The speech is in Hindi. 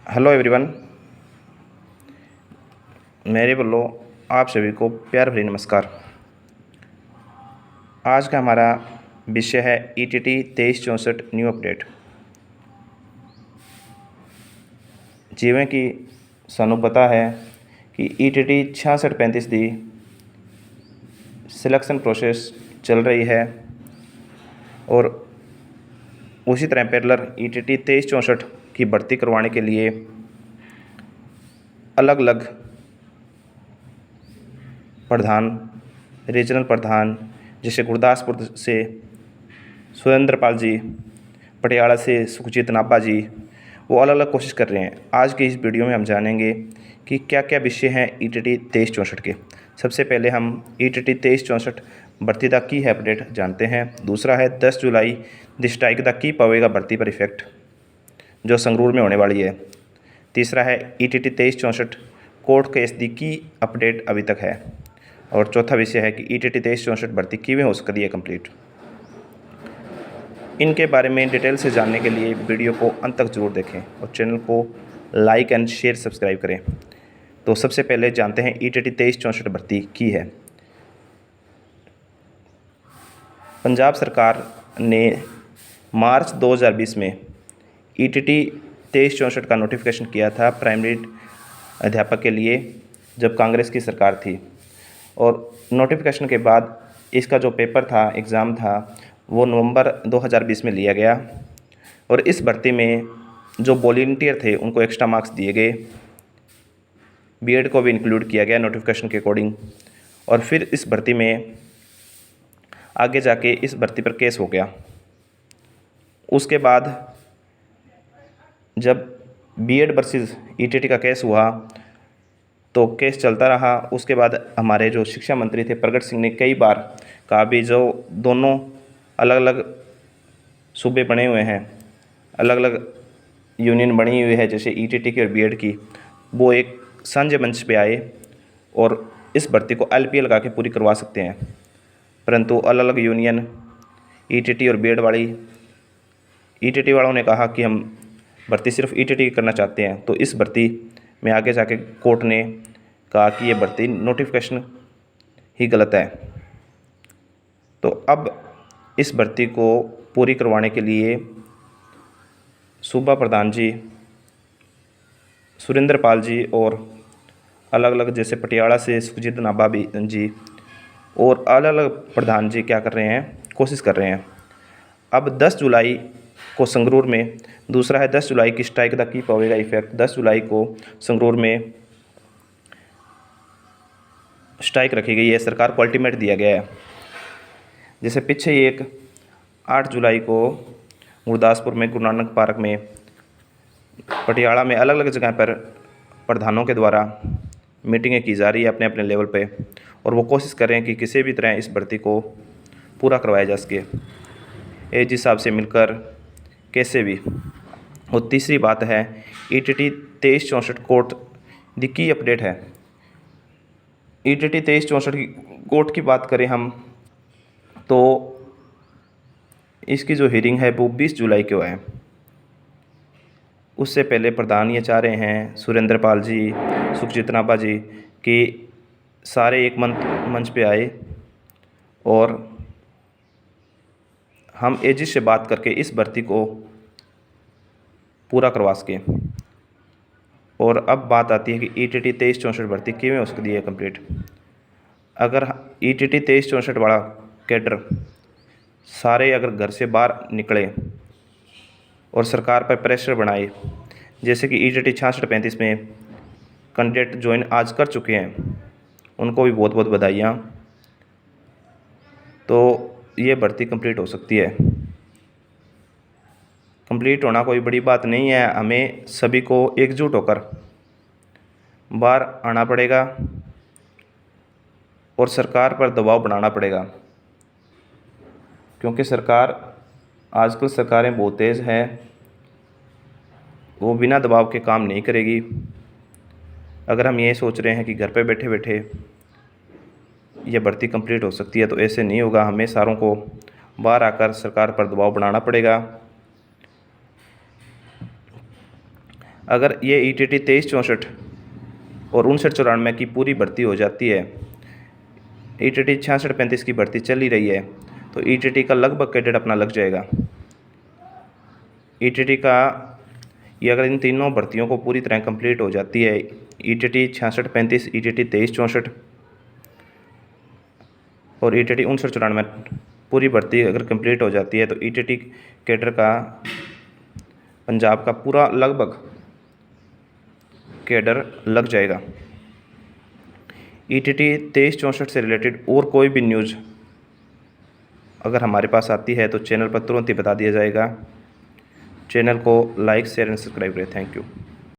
हेलो एवरीवन, मेरे ਵੱਲੋਂ आप सभी को प्यार भरी नमस्कार। आज का हमारा विषय है ईटीटी 2364 न्यू अपडेट। जिवें कि सानू पता है कि ईटीटी 6635 की सिलेक्शन प्रोसेस चल रही है और उसी तरह पैरेलल ईटीटी 2364 की भर्ती करवाने के लिए अलग अलग प्रधान, रीजनल प्रधान जैसे गुरदासपुर से सुरेंद्रपाल जी, पटियाला से सुखजीत नाभा जी, वो अलग अलग कोशिश कर रहे हैं। आज की इस वीडियो में हम जानेंगे कि क्या क्या विषय हैं ईटीटी 2364 के। सबसे पहले हम ईटीटी 2364 भर्ती दा की है अपडेट जानते हैं। दूसरा है 10 जुलाई द स्ट्राइक दा की पवेगा भर्ती पर इफेक्ट, जो संगरूर में होने वाली है। तीसरा है ईटीटी 2364 कोर्ट केस दी की अपडेट अभी तक है। और चौथा विषय है कि ईटीटी 2364 भर्ती किवें हो सकती है कंप्लीट। इनके बारे में डिटेल से जानने के लिए वीडियो को अंत तक जरूर देखें और चैनल को लाइक एंड शेयर सब्सक्राइब करें। तो सबसे पहले जानते हैं ईटीटी 2364 भर्ती की है। पंजाब सरकार ने मार्च 2020 में ईटीटी 2364 का नोटिफिकेशन किया था प्राइमरी अध्यापक के लिए, जब कांग्रेस की सरकार थी। और नोटिफिकेशन के बाद इसका जो पेपर था, एग्ज़ाम था, वो नवंबर 2020 में लिया गया। और इस भर्ती में जो वॉलंटियर थे उनको एक्स्ट्रा मार्क्स दिए गए। बीएड को भी इंक्लूड किया गया नोटिफिकेशन के अकॉर्डिंग। और फिर इस भर्ती में आगे जाके इस भर्ती पर केस हो गया। उसके बाद जब बीएड वर्सेस ईटीटी का केस हुआ तो केस चलता रहा। उसके बाद हमारे जो शिक्षा मंत्री थे प्रगट सिंह ने कई बार कहा भी, जो दोनों अलग अलग सूबे बने हुए हैं, अलग अलग यूनियन बनी हुई है जैसे ईटीटी की और बीएड की, वो एक साझे मंच पे आए और इस भर्ती को एलपीए लगा के पूरी करवा सकते हैं। परंतु अलग अलग यूनियन ईटीटी और बीएड वाली, ईटीटी वालों ने कहा कि हम भर्ती सिर्फ ईटीटी करना चाहते हैं। तो इस भर्ती में आगे जाके कोर्ट ने कहा कि ये भर्ती नोटिफिकेशन ही गलत है। तो अब इस भर्ती को पूरी करवाने के लिए सूबा प्रधान जी, सुरेंद्रपाल जी और अलग अलग जैसे पटियाला से सुखजीत नाभा जी और अलग अलग प्रधान जी क्या कर रहे हैं, कोशिश कर रहे हैं। अब 10 जुलाई को संगरूर में, दूसरा है 10 जुलाई की स्ट्राइक दा की पवेगा इफेक्ट। 10 जुलाई को संगरूर में स्ट्राइक रखी गई है, सरकार को अल्टीमेट दिया गया है। जैसे पीछे ही एक 8 जुलाई को गुरदासपुर में, गुरु नानक पार्क में, पटियाला में अलग अलग जगह पर प्रधानों के द्वारा मीटिंगें की जा रही है अपने अपने लेवल पे, और वो कोशिश कर रहे हैं कि किसी भी तरह इस भर्ती को पूरा करवाया जा सके, एजी साहब से मिलकर कैसे भी। और तीसरी बात है ईटीटी 2364 कोर्ट दी की अपडेट है। ईटीटी 2364 की कोर्ट की बात करें हम तो इसकी जो हियरिंग है वो 20 जुलाई को है। उससे पहले प्रधान ये चाह रहे हैं, सुरेंद्रपाल जी, सुखजीत नाभा जी, कि सारे एक मंच पे आए और हम एजी से बात करके इस भर्ती को पूरा करवा सकें। और अब बात आती है कि ईटीटी 2364 भर्ती किवें हो सकती है कंप्लीट। अगर ईटीटी 2364 वाला कैडर सारे अगर घर से बाहर निकले और सरकार पर प्रेशर बनाए, जैसे कि ईटीटी 6635 में कैंडिडेट ज्वाइन आज कर चुके हैं, उनको भी बहुत बहुत बधाइयाँ, तो ये भर्ती कंप्लीट हो सकती है। कंप्लीट होना कोई बड़ी बात नहीं है, हमें सभी को एकजुट होकर बाहर आना पड़ेगा और सरकार पर दबाव बनाना पड़ेगा, क्योंकि सरकार, आजकल सरकारें बहुत तेज़ हैं, वो बिना दबाव के काम नहीं करेगी। अगर हम ये सोच रहे हैं कि घर पे बैठे बैठे ये भर्ती कंप्लीट हो सकती है, तो ऐसे नहीं होगा। हमें सारों को बाहर आकर सरकार पर दबाव बनाना पड़ेगा। अगर ये ETT 2364 और 5994 की पूरी भर्ती हो जाती है, ETT 6635 की भर्ती चल ही रही है, तो ETT का लगभग कैडेट अपना लग जाएगा। ETT का ये अगर इन तीनों भर्तियों को पूरी तरह कंप्लीट हो जाती है, ETT 6635, ETT 2364 और ETT 5994 पूरी भर्ती अगर कंप्लीट हो जाती है, तो ETT कैडर का पंजाब का पूरा लगभग कैडर लग जाएगा। ETT 2364 से रिलेटेड और कोई भी न्यूज़ अगर हमारे पास आती है तो चैनल पर तुरंत ही बता दिया जाएगा। चैनल को लाइक, शेयर एंड सब्सक्राइब करें। Thank you.